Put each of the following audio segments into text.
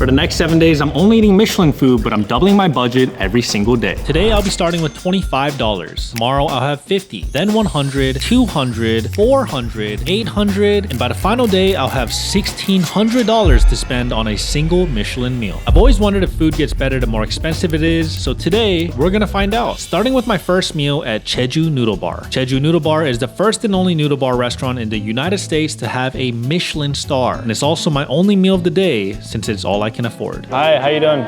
For the next 7 days, I'm only eating Michelin food, but I'm doubling my budget every single day. Today, I'll be starting with $25. Tomorrow, I'll have $50, then $100, $200, $400, $800, and by the final day, I'll have $1,600 to spend on a single Michelin meal. I've always wondered if food gets better the more expensive it is, so today, we're gonna find out. Starting with my first meal at Jeju Noodle Bar. Jeju Noodle Bar is the first and only noodle bar restaurant in the United States to have a Michelin star, and it's also my only meal of the day since it's all I can afford. Hi, how you doing?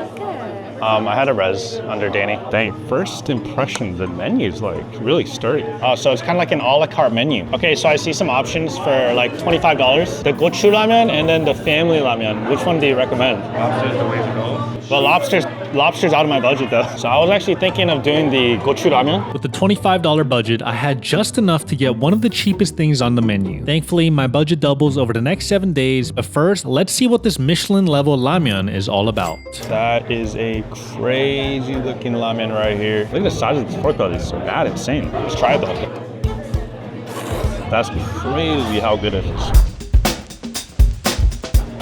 I had a res under Danny. Dang, first impression, the menu's like really sturdy. Oh, so it's kind of like an a la carte menu. Okay, so I see some options for like $25. The gochu ramen and then the family ramen. Which one do you recommend? Lobster's the way to go. Well, lobster's out of my budget though. So I was actually thinking of doing the gochu ramen. With the $25 budget, I had just enough to get one of the cheapest things on the menu. Thankfully, my budget doubles over the next 7 days, but first, let's see what this Michelin level ramen is all about. That is a crazy looking ramen right here. Look at the size of this pork belly, it's so bad, insane. Let's try it though. That's crazy how good it is.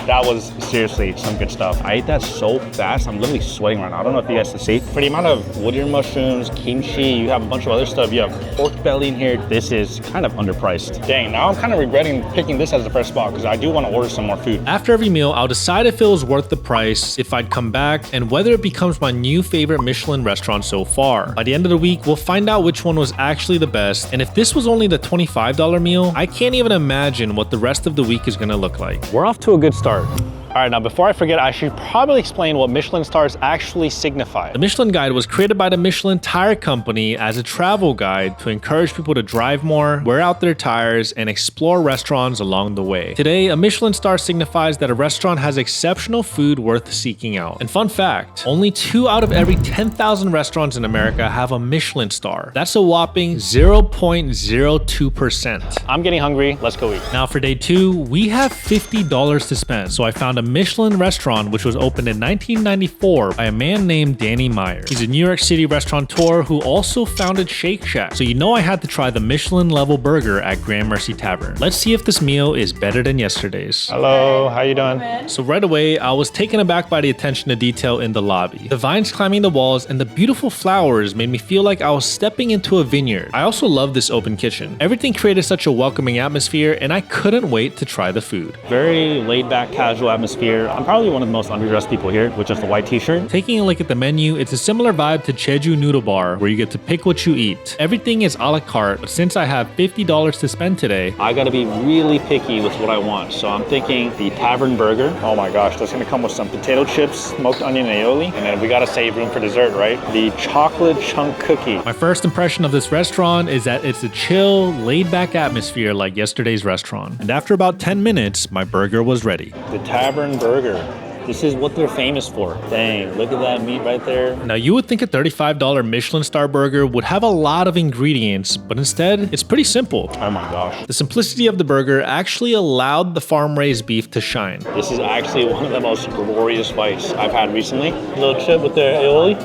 That was seriously some good stuff. I ate that so fast, I'm literally sweating right now. I don't know if you guys can see. For the amount of wood ear mushrooms, kimchi, you have a bunch of other stuff. You have pork belly in here. This is kind of underpriced. Dang, now I'm kind of regretting picking this as the first spot because I do want to order some more food. After every meal, I'll decide if it was worth the price, if I'd come back, and whether it becomes my new favorite Michelin restaurant so far. By the end of the week, we'll find out which one was actually the best, and if this was only the $25 meal, I can't even imagine what the rest of the week is gonna look like. We're off to a good start. All right, now before I forget, I should probably explain what Michelin stars actually signify. The Michelin Guide was created by the Michelin Tire Company as a travel guide to encourage people to drive more, wear out their tires, and explore restaurants along the way. Today, a Michelin star signifies that a restaurant has exceptional food worth seeking out. And fun fact, only 2 out of every 10,000 restaurants in America have a Michelin star. That's a whopping 0.02%. I'm getting hungry, let's go eat. Now for day 2, we have $50 to spend, so I found a Michelin restaurant which was opened in 1994 by a man named Danny Myers. He's a New York City restaurateur who also founded Shake Shack, so you know I had to try the Michelin level burger at Grand Mercy Tavern. Let's see if this meal is better than yesterday's. Hello, how you doing? So right away, I was taken aback by the attention to detail in the lobby. The vines climbing the walls and the beautiful flowers made me feel like I was stepping into a vineyard. I also love this open kitchen. Everything created such a welcoming atmosphere, and I couldn't wait to try the food. Very laid back, casual atmosphere. I'm probably one of the most underdressed people here with just a white t-shirt. Taking a look at the menu, it's a similar vibe to Jeju Noodle Bar, where you get to pick what you eat. Everything is a la carte, but since I have $50 to spend today, I gotta be really picky with what I want. So I'm thinking the tavern burger. Oh my gosh, that's gonna come with some potato chips, smoked onion aioli, and then we gotta save room for dessert, right? The chocolate chunk cookie. My first impression of this restaurant is that it's a chill, laid-back atmosphere like yesterday's restaurant. And after about 10 minutes, my burger was ready. The tavern burger. This is what they're famous for. Dang, look at that meat right there. Now you would think a $35 Michelin star burger would have a lot of ingredients, but instead, it's pretty simple. Oh my gosh. The simplicity of the burger actually allowed the farm-raised beef to shine. This is actually one of the most glorious bites I've had recently. A little chip with the aioli.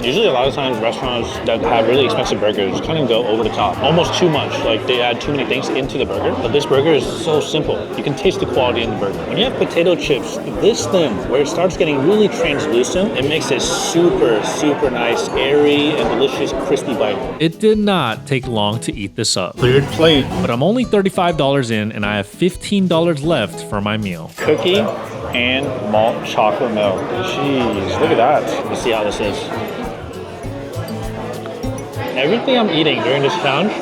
Usually a lot of times restaurants that have really expensive burgers kind of go over the top, almost too much, like they add too many things into the burger. But this burger is so simple. You can taste the quality in the burger. When you have potato chips this thin, where it starts getting really translucent, it makes it super, super nice, airy, and delicious, crispy bite. It did not take long to eat this up. Cleared plate. But I'm only $35 in and I have $15 left for my meal. Cookie and malt chocolate milk. Jeez, look at that. Let's see how this is. Everything I'm eating during this challenge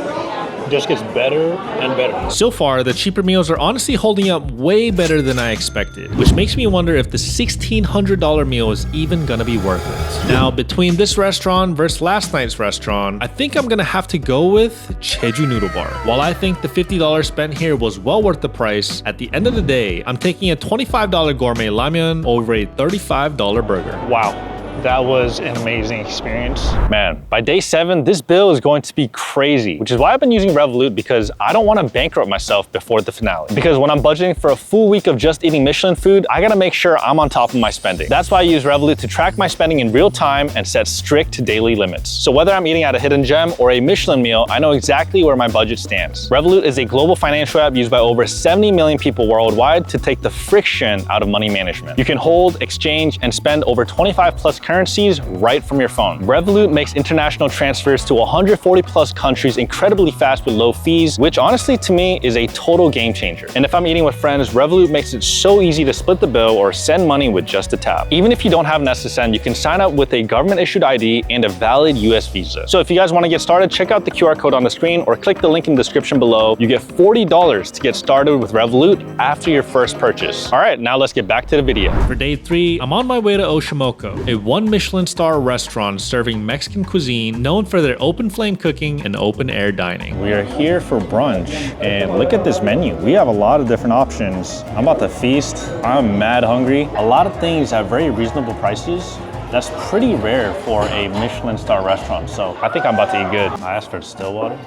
just gets better and better. So far, the cheaper meals are honestly holding up way better than I expected, which makes me wonder if the $1,600 meal is even gonna be worth it. Now, between this restaurant versus last night's restaurant, I think I'm gonna have to go with Jeju Noodle Bar. While I think the $50 spent here was well worth the price, at the end of the day, I'm taking a $25 gourmet ramyeon over a $35 burger. Wow. That was an amazing experience. Man, by day 7, this bill is going to be crazy, which is why I've been using Revolut, because I don't want to bankrupt myself before the finale. Because when I'm budgeting for a full week of just eating Michelin food, I gotta make sure I'm on top of my spending. That's why I use Revolut to track my spending in real time and set strict daily limits. So whether I'm eating at a hidden gem or a Michelin meal, I know exactly where my budget stands. Revolut is a global financial app used by over 70 million people worldwide to take the friction out of money management. You can hold, exchange, and spend over 25 plus currencies right from your phone. Revolut makes international transfers to 140 plus countries incredibly fast with low fees, which honestly to me is a total game changer. And if I'm eating with friends, Revolut makes it so easy to split the bill or send money with just a tap. Even if you don't have an SSN, you can sign up with a government issued ID and a valid US visa. So if you guys want to get started, check out the QR code on the screen or click the link in the description below. You get $40 to get started with Revolut after your first purchase. All right, now let's get back to the video. For day 3, I'm on my way to Oshimoko, a 1 Michelin star restaurant serving Mexican cuisine known for their open flame cooking and open air dining. We are here for brunch and look at this menu. We have a lot of different options. I'm about to feast. I'm mad hungry. A lot of things have very reasonable prices. That's pretty rare for a Michelin star restaurant. So I think I'm about to eat good. I asked for still water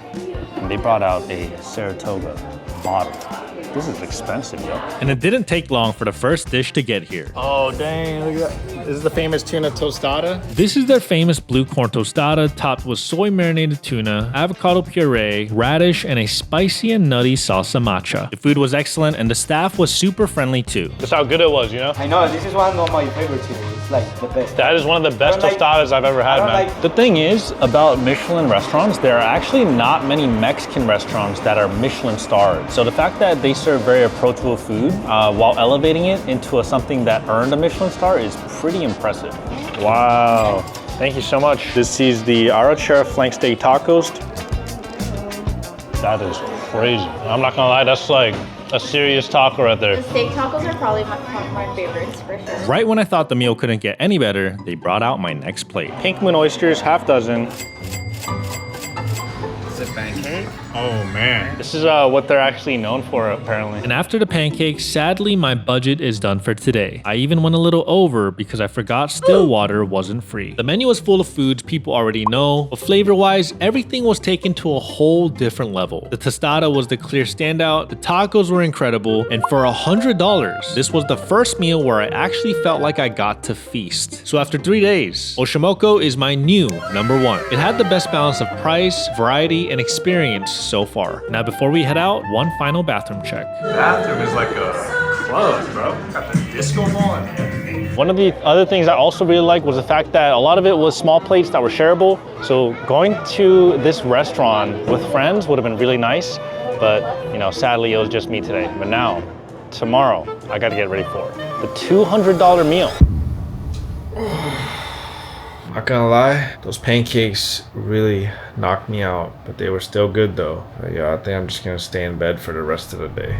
and they brought out a Saratoga bottle. This is expensive, yo. And it didn't take long for the first dish to get here. Oh, dang, look at that. This is the famous tuna tostada. This is their famous blue corn tostada topped with soy marinated tuna, avocado puree, radish, and a spicy and nutty salsa matcha. The food was excellent and the staff was super friendly too. Just how good it was, you know? I know, this is one of my favorites here. It's like the best. That is one of the best tostadas I've ever had, man. The thing is about Michelin restaurants, there are actually not many Mexican restaurants that are Michelin starred. So the fact that they serve very approachable food while elevating it into something that earned a Michelin star is pretty impressive. Wow, thank you so much. This is the arrachera flank steak tacos. That is crazy. I'm not gonna lie, that's like a serious taco right there. The steak tacos are probably one of my favorites for sure. Right when I thought the meal couldn't get any better, they brought out my next plate. Pink moon oysters, half dozen. It's a pancake. Oh man. This is what they're actually known for apparently. And after the pancakes, sadly my budget is done for today. I even went a little over because I forgot still water wasn't free. The menu was full of foods people already know, but flavor-wise, everything was taken to a whole different level. The tostada was the clear standout, the tacos were incredible, and for $100, this was the first meal where I actually felt like I got to feast. So after 3 days, Oshimoko is my new #1. It had the best balance of price, variety, and experience so far. Now before we head out, one final bathroom check. The bathroom is like a club, bro. Got the disco ball and everything. One of the other things I also really liked was the fact that a lot of it was small plates that were shareable. So going to this restaurant with friends would have been really nice, but you know, sadly it was just me today. But now, tomorrow, I gotta get ready for the $200 meal. Not gonna lie, those pancakes really knocked me out, but they were still good though. Yeah, I think I'm just gonna stay in bed for the rest of the day.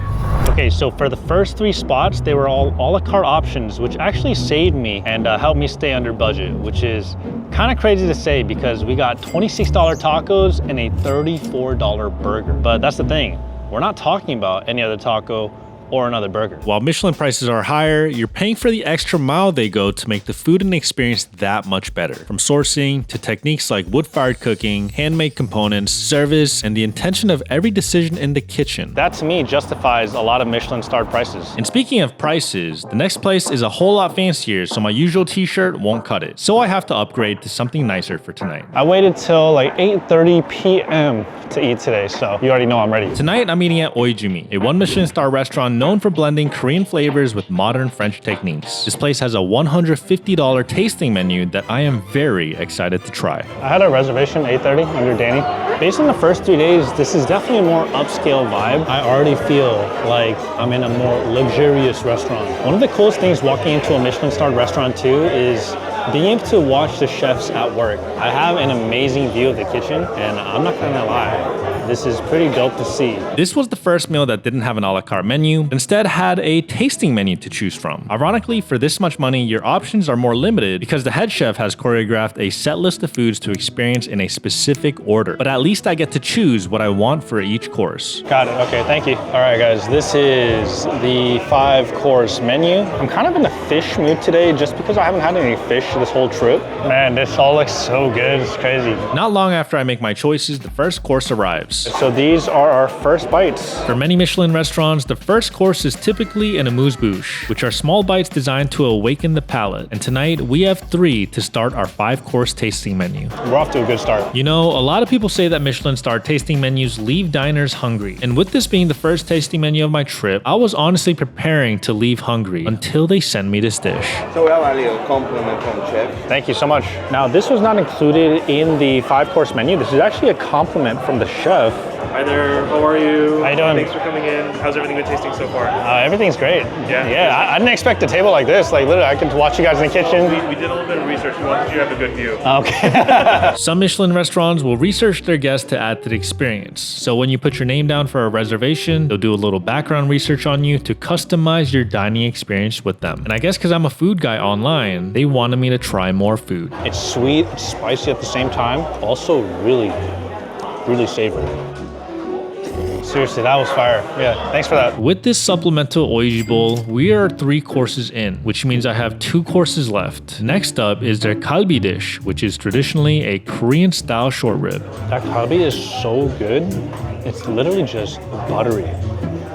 Okay, so for the first 3 spots, they were all a la carte options, which actually saved me and helped me stay under budget, which is kind of crazy to say because we got $26 tacos and a $34 burger. But that's the thing, we're not talking about any other taco or another burger. While Michelin prices are higher, you're paying for the extra mile they go to make the food and experience that much better. From sourcing to techniques like wood-fired cooking, handmade components, service, and the intention of every decision in the kitchen. That to me justifies a lot of Michelin starred prices. And speaking of prices, the next place is a whole lot fancier, so my usual t-shirt won't cut it. So I have to upgrade to something nicer for tonight. I waited till like 8:30 p.m. to eat today, so you already know I'm ready. Tonight I'm eating at Oijumi, a 1 Michelin star restaurant known for blending Korean flavors with modern French techniques. This place has a $150 tasting menu that I am very excited to try. I had a reservation 8:30 under Danny. Based on the first 3 days, this is definitely a more upscale vibe. I already feel like I'm in a more luxurious restaurant. One of the coolest things walking into a Michelin starred restaurant too is being able to watch the chefs at work. I have an amazing view of the kitchen and I'm not gonna lie, This is pretty dope to see. This was the first meal that didn't have an a la carte menu, instead had a tasting menu to choose from. Ironically, for this much money, your options are more limited because the head chef has choreographed a set list of foods to experience in a specific order. But at least I get to choose what I want for each course. Got it. Okay, thank you. All right, guys, this is the 5-course menu. I'm kind of in a fish mood today just because I haven't had any fish this whole trip. Man, this all looks so good. It's crazy. Not long after I make my choices, the first course arrives. So these are our first bites. For many Michelin restaurants, the first course is typically an amuse-bouche, which are small bites designed to awaken the palate. And tonight, we have 3 to start our 5-course tasting menu. We're off to a good start. You know, a lot of people say that Michelin-star tasting menus leave diners hungry. And with this being the first tasting menu of my trip, I was honestly preparing to leave hungry until they sent me this dish. So we have a little compliment from chef. Thank you so much. Now, this was not included in the 5-course menu. This is actually a compliment from the chef. Hi there, how are you? How you doing? Thanks for coming in. How's everything been tasting so far? Everything's great. Yeah? Yeah, I didn't expect a table like this. Like, literally, I could watch you guys in the kitchen. We did a little bit of research. We wanted you to have a good view. Okay. Some Michelin restaurants will research their guests to add to the experience. So when you put your name down for a reservation, they'll do a little background research on you to customize your dining experience with them. And I guess because I'm a food guy online, they wanted me to try more food. It's sweet, it's spicy at the same time. Also really, really savory. Seriously, that was fire. Yeah, thanks for that. With this supplemental oiji bowl, we are 3 courses in, which means I have 2 courses left. Next up is their kalbi dish, which is traditionally a Korean-style short rib. That kalbi is so good. It's literally just buttery.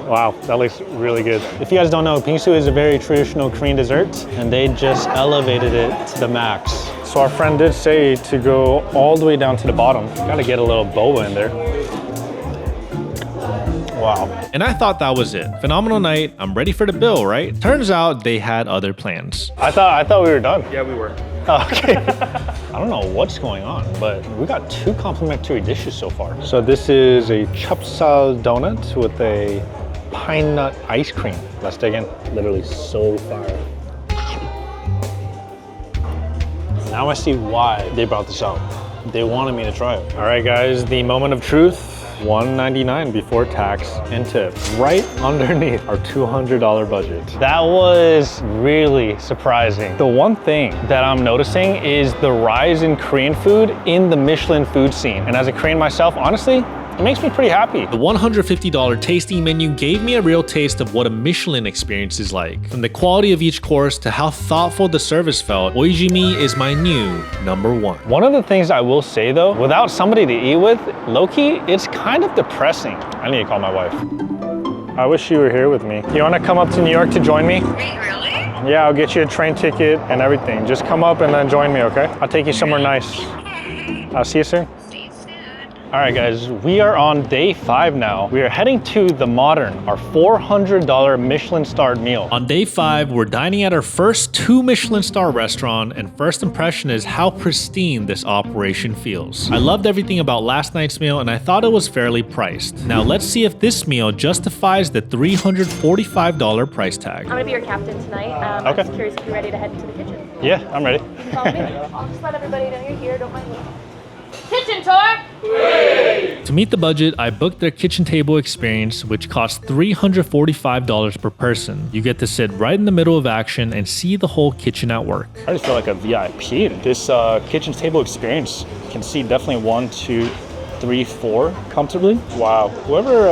Wow, that looks really good. If you guys don't know, bingsu is a very traditional Korean dessert, and they just elevated it to the max. So our friend did say to go all the way down to the bottom. Gotta get a little boba in there. Wow. And I thought that was it. Phenomenal night. I'm ready for the bill, right? Turns out they had other plans. I thought we were done. Yeah, we were. Oh, okay. I don't know what's going on, but we got 2 complimentary dishes so far. So this is a chapsal donut with a pine nut ice cream. Let's dig in. Literally so fire. Now I see why they brought this out. They wanted me to try it. All right, guys, the moment of truth. $199 before tax and tip, right underneath our $200 budget. That was really surprising. The one thing that I'm noticing is the rise in Korean food in the Michelin food scene. And as a Korean myself, honestly, it makes me pretty happy. The $150 tasting menu gave me a real taste of what a Michelin experience is like. From the quality of each course to how thoughtful the service felt, Oijimi is my new #1. One of the things I will say though, without somebody to eat with, low-key, it's kind of depressing. I need to call my wife. I wish you were here with me. You wanna come up to New York to join me? Wait, really? Yeah, I'll get you a train ticket and everything. Just come up and then join me, okay? I'll take you somewhere nice. I'll see you soon. All right, guys, we are on day 5 now. We are heading to the Modern, our $400 Michelin-starred meal. On day 5, we're dining at our first 2 Michelin-star restaurant, and first impression is how pristine this operation feels. I loved everything about last night's meal, and I thought it was fairly priced. Now let's see if this meal justifies the $345 price tag. I'm gonna be your captain tonight. I'm Okay. just curious if you're ready to head into the kitchen. Yeah, I'm ready. Follow me. I'll just let everybody know you're here. Don't mind me. Kitchen tour! To meet the budget, I booked their kitchen table experience, which costs $345 per person. You get to sit right in the middle of action and see the whole kitchen at work. I just feel like a VIP. This kitchen table experience can seat definitely 1, 2, 3, 4 comfortably. Wow, whoever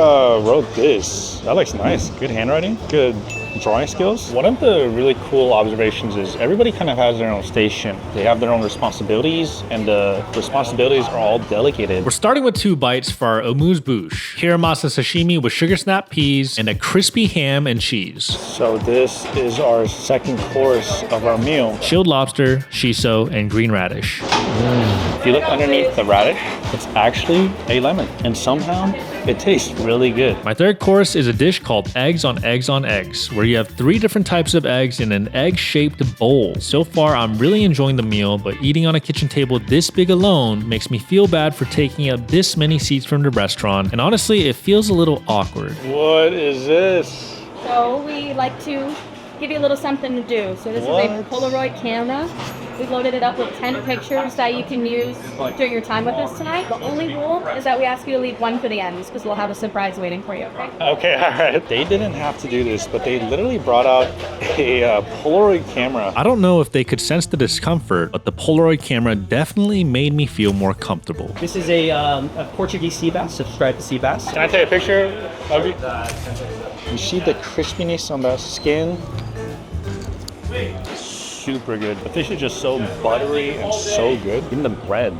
wrote this, that looks nice. Good handwriting, good drawing skills. One of the really cool observations is everybody kind of has their own station. They have their own responsibilities, and the responsibilities are all delegated. We're starting with 2 bites for our amuse-bouche. Hiramasa sashimi with sugar snap peas and a crispy ham and cheese. So this is our second course of our meal. Chilled lobster, shiso, and green radish. If you look underneath the radish, it's actually a lemon, and somehow it tastes really good. My third course is a dish called eggs on eggs on eggs, where you have 3 different types of eggs in an egg-shaped bowl. So far, I'm really enjoying the meal, but eating on a kitchen table this big alone makes me feel bad for taking up this many seats from the restaurant, and honestly, it feels a little awkward. What is this? So we like to give you a little something to do. So this is a Polaroid camera. We've loaded it up with 10 pictures that you can use during your time with us tonight. The only rule is that we ask you to leave one for the end because we'll have a surprise waiting for you, okay? Okay, all right. They didn't have to do this, but they literally brought out a Polaroid camera. I don't know if they could sense the discomfort, but the Polaroid camera definitely made me feel more comfortable. This is a Portuguese sea bass, a striped sea bass. Can I take a picture of you? You see the crispiness on the skin? Super good. The fish is just so buttery and so good. Even the bread.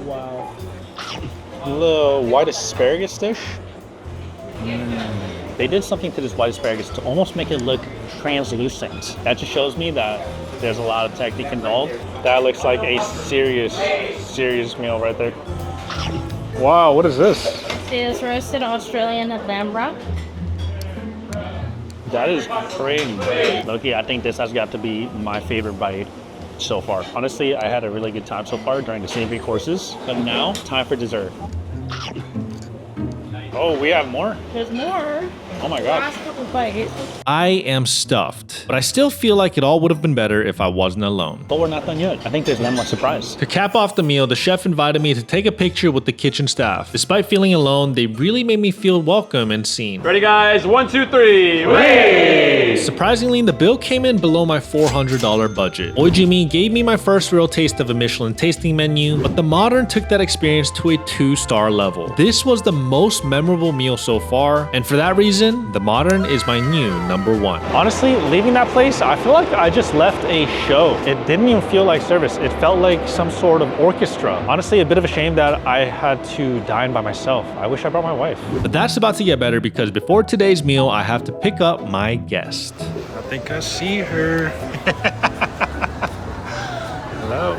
Wow. The white asparagus dish. They did something to this white asparagus to almost make it look translucent. That just shows me that there's a lot of technique involved. That looks like a serious meal right there. Wow, what is this? This is roasted Australian lamb wrap. That is crazy. Loki, I think this has got to be my favorite bite so far. Honestly, I had a really good time so far during the savory courses, but now, time for dessert. Oh, we have more? There's more. Oh my God. Last couple bites. I am stuffed, but I still feel like it all would have been better if I wasn't alone. But we're not done yet. I think there's one more surprise. To cap off the meal, the chef invited me to take a picture with the kitchen staff. Despite feeling alone, they really made me feel welcome and seen. Ready, guys? 1, 2, 3. Whee! Surprisingly, the bill came in below my $400 budget. Oi Jimmy gave me my first real taste of a Michelin tasting menu, but the Modern took that experience to a 2-star level. This was the most memorable meal so far, and for that reason, the Modern is my new #1. Honestly, leaving that place, I feel like I just left a show. It didn't even feel like service. It felt like some sort of orchestra. Honestly, a bit of a shame that I had to dine by myself. I wish I brought my wife. But that's about to get better because before today's meal, I have to pick up my guest. I think I see her. Hello.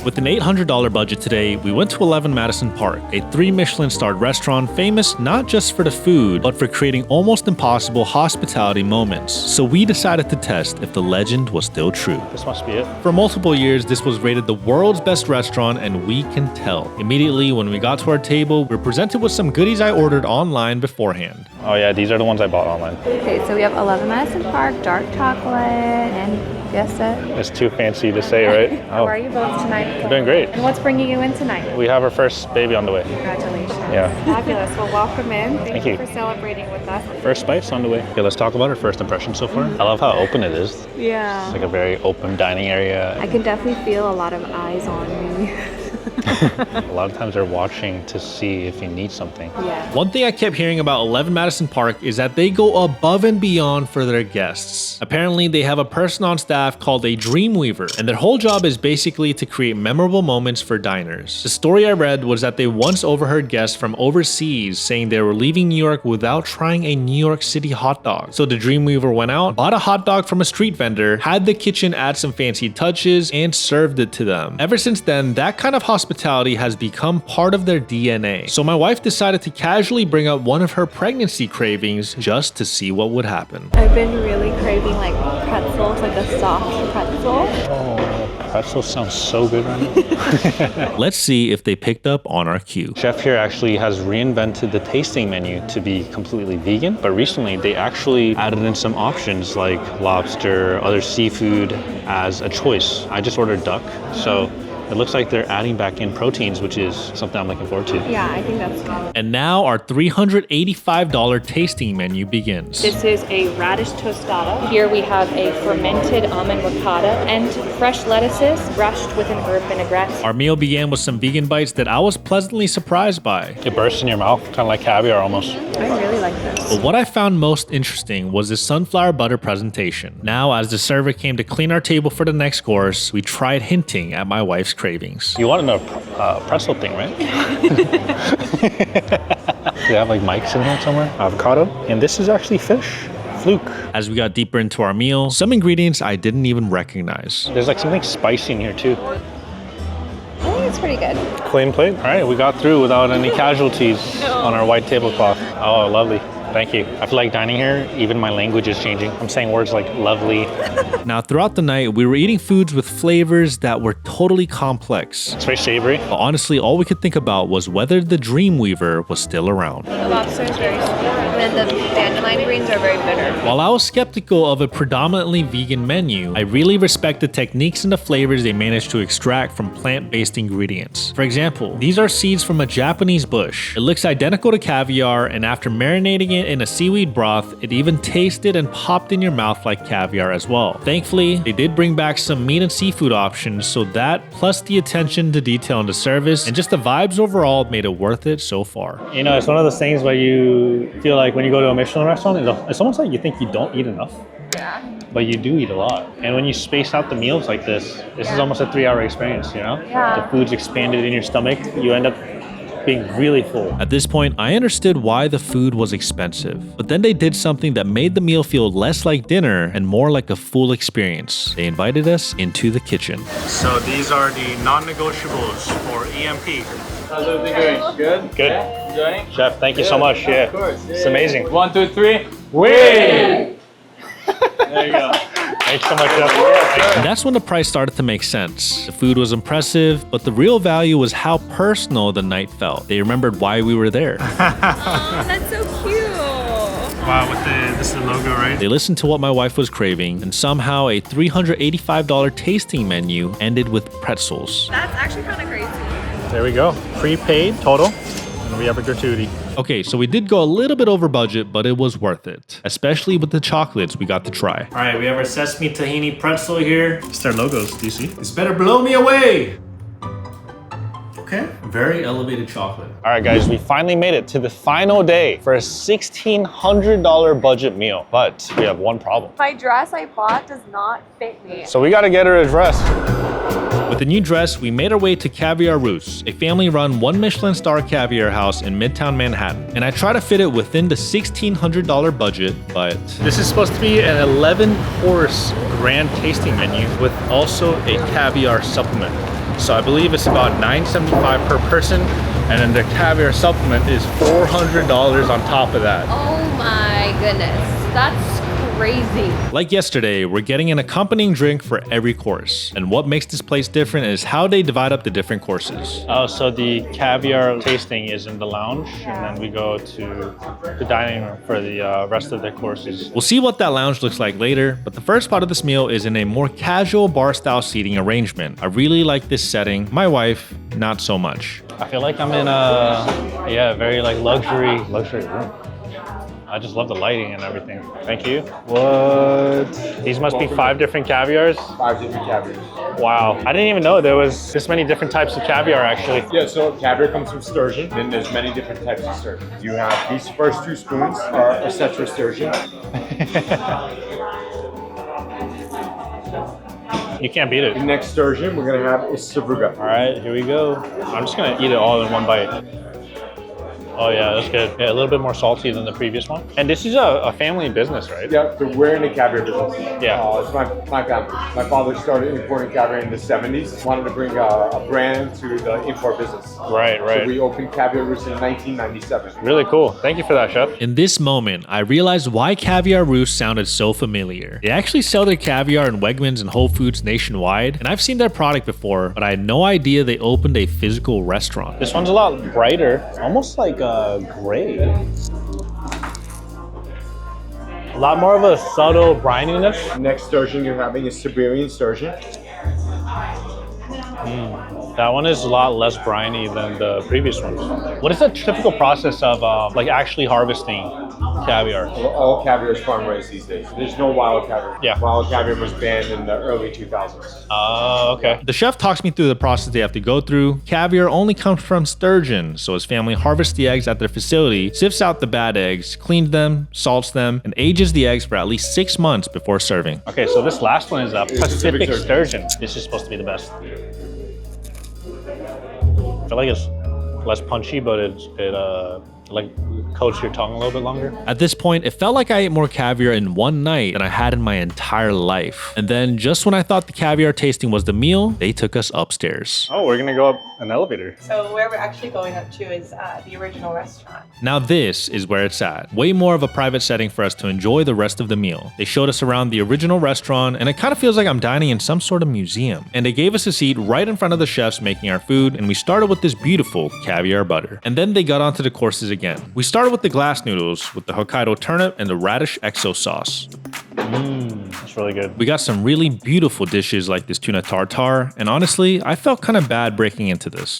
With an $800 budget today, we went to 11 Madison Park, a 3 Michelin-starred restaurant famous not just for the food, but for creating almost impossible hospitality moments. So we decided to test if the legend was still true. This must be it. For multiple years, this was rated the world's best restaurant, and we can tell. Immediately, when we got to our table, we were presented with some goodies I ordered online beforehand. Oh yeah, these are the ones I bought online. Okay, so we have 11 Madison Park, dark chocolate, and guess it. It's too fancy to say, right? How are you both tonight? We're doing great. And what's bringing you in tonight? We have our first baby on the way. Congratulations. Yeah. Fabulous. Well, welcome in. Thank you you for celebrating with us. First bite's on the way. Okay, let's talk about our first impression so far. I love how open it is. Yeah. It's like a very open dining area. I can definitely feel a lot of eyes on me. A lot of times they're watching to see if you need something. Yeah. One thing I kept hearing about 11 Madison Park is that they go above and beyond for their guests. Apparently, they have a person on staff called a Dreamweaver, and their whole job is basically to create memorable moments for diners. The story I read was that they once overheard guests from overseas saying they were leaving New York without trying a New York City hot dog. So the Dreamweaver went out, bought a hot dog from a street vendor, had the kitchen add some fancy touches, and served it to them. Ever since then, that kind of hospitality has become part of their DNA. So my wife decided to casually bring up one of her pregnancy cravings just to see what would happen. I've been really craving like pretzels, like a soft pretzel. Oh, pretzel sounds so good right now. Let's see if they picked up on our cue. Chef here actually has reinvented the tasting menu to be completely vegan, but recently they actually added in some options like lobster, other seafood as a choice. I just ordered duck, so it looks like they're adding back in proteins, which is something I'm looking forward to. Yeah, I think that's good. And now our $385 tasting menu begins. This is a radish tostada. Here we have a fermented almond ricotta and fresh lettuces brushed with an herb vinaigrette. Our meal began with some vegan bites that I was pleasantly surprised by. It bursts in your mouth, kind of like caviar almost. I really like this. But what I found most interesting was the sunflower butter presentation. Now, as the server came to clean our table for the next course, we tried hinting at my wife's cravings. You wanted a pretzel thing, right? They have like mics in here somewhere. Avocado. And this is actually fish. Fluke. As we got deeper into our meal, some ingredients I didn't even recognize. There's like something spicy in here too. I think it's pretty good. Clean plate. All right, we got through without any casualties on our white tablecloth. Oh, lovely. Thank you. I feel like dining here, even my language is changing. I'm saying words like lovely. Now, throughout the night, we were eating foods with flavors that were totally complex. It's very savory. But honestly, all we could think about was whether the Dreamweaver was still around. The lobster is very sweet, and then the dandelion greens are very bitter. While I was skeptical of a predominantly vegan menu, I really respect the techniques and the flavors they managed to extract from plant-based ingredients. For example, these are seeds from a Japanese bush. It looks identical to caviar, and after marinating it in a seaweed broth, it even tasted and popped in your mouth like caviar as well. Thankfully, they did bring back some meat and seafood options, so that, plus the attention to detail in the service, and just the vibes overall made it worth it so far. You know, it's one of those things where you feel like when you go to a Michelin restaurant, it's almost like you think you don't eat enough. Yeah. But you do eat a lot. And when you space out the meals like this is almost a 3-hour experience, you know? Yeah. The food's expanded in your stomach. You end up being really full. At this point, I understood why the food was expensive, but then they did something that made the meal feel less like dinner and more like a full experience. They invited us into the kitchen. So these are the non-negotiables for EMP. How's everything going? Good? Good. Enjoying? Chef, thank you so much. Yeah. Of course. It's amazing. 1, 2, 3. Win! There you go. Thanks so much, Chef. And that's when the price started to make sense. The food was impressive, but the real value was how personal the night felt. They remembered why we were there. Oh, that's so cute. Wow, this is the logo, right? They listened to what my wife was craving, and somehow a $385 tasting menu ended with pretzels. That's actually kind of crazy. There we go. Prepaid total. And we have a gratuity. Okay, so we did go a little bit over budget, but it was worth it, especially with the chocolates we got to try. All right, we have our sesame tahini pretzel here. It's their logos, do you see? This better blow me away. Okay, very elevated chocolate. All right, guys, we finally made it to the final day for a $1,600 budget meal. But we have one problem. My dress I bought does not fit me. So we got to get her a dress. With the new dress, we made our way to Caviar Roost, a family-run 1 Michelin star caviar house in Midtown Manhattan. And I try to fit it within the $1,600 budget, but This is supposed to be an 11-course grand tasting menu with also a caviar supplement. So I believe it's about $9.75 per person, and then the caviar supplement is $400 on top of that. Oh my goodness, that's crazy. like yesterday, we're getting an accompanying drink for every course. And what makes this place different is how they divide up the different courses. Oh, so the caviar tasting is in the lounge, and then we go to the dining room for the rest of the courses. We'll see what that lounge looks like later, but the first part of this meal is in a more casual bar-style seating arrangement. I really like this setting. My wife, not so much. I feel like I'm in a, very like luxury room. I just love the lighting and everything. Thank you. What? These must be 5 different caviars? 5 different caviars. Wow. I didn't even know there was this many different types of caviar, actually. Yeah, so caviar comes from sturgeon, then there's many different types of sturgeon. You have these first 2 spoons are a Cetra sturgeon. You can't beat it. The next sturgeon we're gonna have is Savruga. All right, here we go. I'm just gonna eat it all in one bite. Oh yeah, that's good. Yeah, a little bit more salty than the previous one. And this is a family business, right? Yeah, so we're in the caviar business. Yeah. It's my family. My father started importing caviar in the 70s. Wanted to bring a brand to the import business. Right. So we opened Caviar Roost in 1997. Really cool. Thank you for that, Chef. In this moment, I realized why Caviar Roost sounded so familiar. They actually sell their caviar in Wegmans and Whole Foods nationwide, and I've seen their product before, but I had no idea they opened a physical restaurant. This one's a lot brighter, almost like gray. A lot more of a subtle brininess. Next sturgeon you're having is Siberian sturgeon. That one is a lot less briny than the previous ones. What is the typical process of like actually harvesting caviar? All caviar is farm raised these days. There's no wild caviar. Yeah. Wild caviar was banned in the early 2000s. Oh, okay. The chef talks me through the process they have to go through. Caviar only comes from sturgeon, so his family harvests the eggs at their facility, sifts out the bad eggs, cleans them, salts them, and ages the eggs for at least 6 months before serving. Okay, so this last one is a Pacific sturgeon. This is supposed to be the best. I feel like it's less punchy, but it Like coat your tongue a little bit longer. At this point, it felt like I ate more caviar in one night than I had in my entire life. And then just when I thought the caviar tasting was the meal, they took us upstairs. Oh, we're gonna go up an elevator. So where we're actually going up to is the original restaurant. Now this is where it's at. Way more of a private setting for us to enjoy the rest of the meal. They showed us around the original restaurant, and it kind of feels like I'm dining in some sort of museum. And they gave us a seat right in front of the chefs making our food, and we started with this beautiful caviar butter. And then they got onto the courses again. We started with the glass noodles with the Hokkaido turnip and the radish exo sauce. That's really good. We got some really beautiful dishes like this tuna tartare, and honestly, I felt kind of bad breaking into this.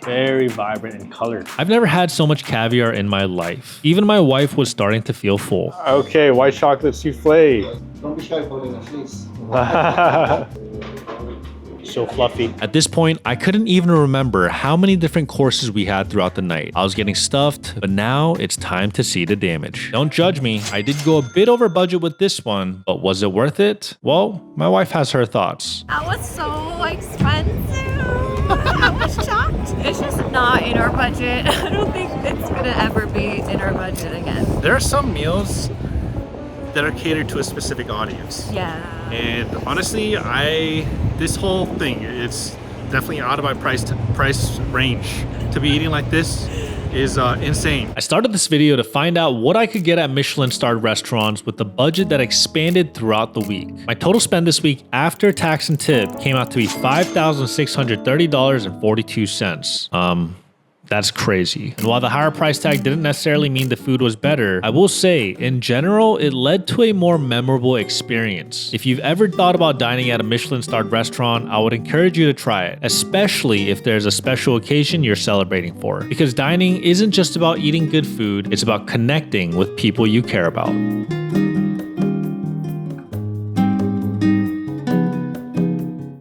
Very vibrant in color. I've never had so much caviar in my life. Even my wife was starting to feel full. Okay, white chocolate souffle. Don't be shy for it, please. So fluffy. At this point, I couldn't even remember how many different courses we had throughout the night. I was getting stuffed, but now it's time to see the damage. Don't judge me. I did go a bit over budget with this one, but was it worth it? Well, my wife has her thoughts. That was so expensive. I was shocked. It's just not in our budget. I don't think it's gonna ever be in our budget again. There are some meals that are catered to a specific audience. Yeah. And honestly, this whole thing, it's definitely out of my price range. To be eating like this is insane. I started this video to find out what I could get at Michelin-starred restaurants with the budget that expanded throughout the week. My total spend this week after tax and tip came out to be $5,630.42. That's crazy. And while the higher price tag didn't necessarily mean the food was better, I will say, in general, it led to a more memorable experience. If you've ever thought about dining at a Michelin-starred restaurant, I would encourage you to try it, especially if there's a special occasion you're celebrating for. Because dining isn't just about eating good food, it's about connecting with people you care about.